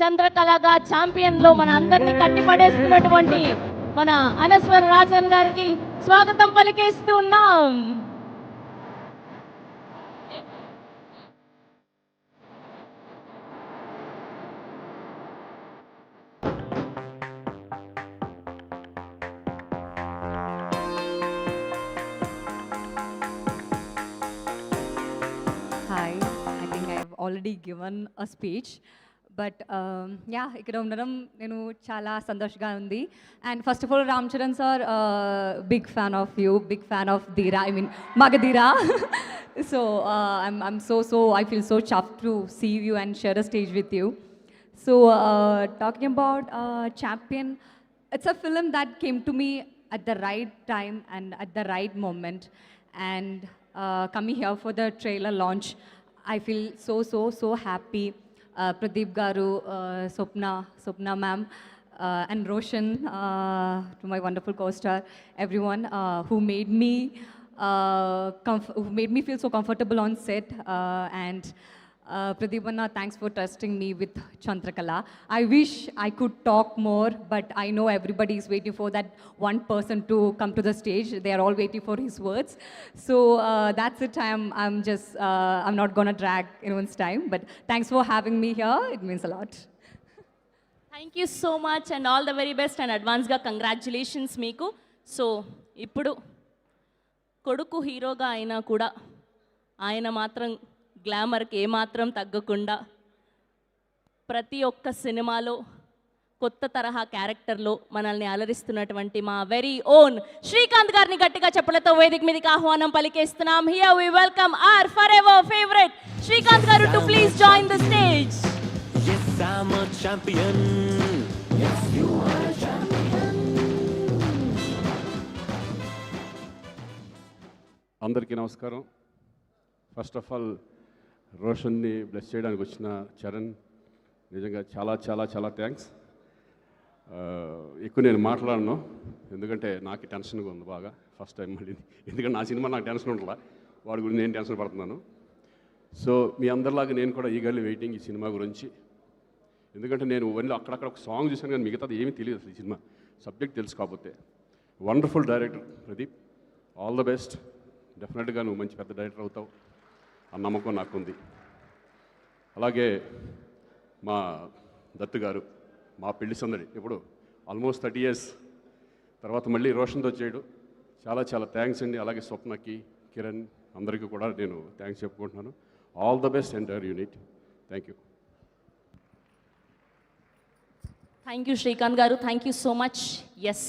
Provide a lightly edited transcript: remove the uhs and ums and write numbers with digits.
చంద్రకళగా champion లో మన అందరినీ కట్టిపడేస్తున్నటువంటి మన అనస్వర రాజన్ గారికి స్వాగతం పలికేస్తూ ఉన్నాం. Hi, I think I've already given a speech. But ya ఇక్కడ ఉండడం నేను చాలా సంతోషంగా ఉంది. And first of all Ram Charan sir, big fan of you, big fan of Dheera, I mean Magadheera. So I'm so I feel so chuffed to see you and share a stage with you. So talking about Champion, it's a film that came to me at the right time and at the right moment. And coming here for the trailer launch, I feel so happy. Pradeep Garu, Swapna ma'am, and Roshan, to my wonderful co-star, everyone who made me feel so comfortable on set. And Pradeep Anna, thanks for trusting me with Chandrakala. I wish I could talk more, but I know everybody is waiting for that one person to come to the stage. They are all waiting for his words. So that's it. I'm not gonna drag anyone's time, but thanks for having me here. It means a lot. Thank you so much and all the very best and అడ్వాన్స్గా congratulations మీకు. So ఇప్పుడు కొడుకు హీరోగా అయినా కూడా ఆయన మాత్రం గ్లామర్కి ఏమాత్రం తగ్గకుండా ప్రతి ఒక్క సినిమాలో కొత్త తరహా క్యారెక్టర్లో మనల్ని అలరిస్తున్నటువంటి మా వెరీ ఓన్ శ్రీకాంత్ గారిని గట్టిగా చెప్పలతో వేదిక మీదకి ఆహ్వానం పలికేస్తున్నాం. Here we welcome our forever favourite Srikanth garu to please join the stage. Yes, I'm a champion. Yes, you are a champion. అందరికీ నమస్కారం. ఫస్ట్ ఆఫ్ ఆల్ రోషన్ని బ్లెస్ చేయడానికి వచ్చిన చరణ్, నిజంగా చాలా చాలా చాలా థ్యాంక్స్. ఎక్కువ నేను మాట్లాడను, ఎందుకంటే నాకు టెన్షన్గా ఉంది బాగా. ఫస్ట్ టైం మళ్ళీ, ఎందుకంటే నా సినిమా నాకు టెన్షన్ ఉంటుందా, వాడి గురించి నేను టెన్షన్ పడుతున్నాను. సో మీ అందరిలాగా నేను కూడా ఈగర్లీ వెయిటింగ్ ఈ సినిమా గురించి. ఎందుకంటే నేను ఓన్లీ అక్కడక్కడ ఒక సాంగ్ చూశాను, కానీ మిగతాది ఏమీ తెలియదు అసలు ఈ సినిమా సబ్జెక్ట్ తెలుసు. కాకపోతే wonderful director Pradeep, all the best. డెఫినెట్గా నువ్వు మంచి పెద్ద డైరెక్టర్ అవుతావు ఆ నమ్మకం నాకుంది. అలాగే మా దత్తు గారు, మా పెళ్లి సందడి ఇప్పుడు ఆల్మోస్ట్ 30 years తర్వాత మళ్ళీ రోషన్తో చేయడం చాలా చాలా థ్యాంక్స్ అండి. అలాగే స్వప్నకి, కిరణ్ అందరికీ కూడా నేను థ్యాంక్స్ చెప్పుకుంటున్నాను. All the best entire unit. Thank you. Thank you Srikanth garu, thank you so much. Yes,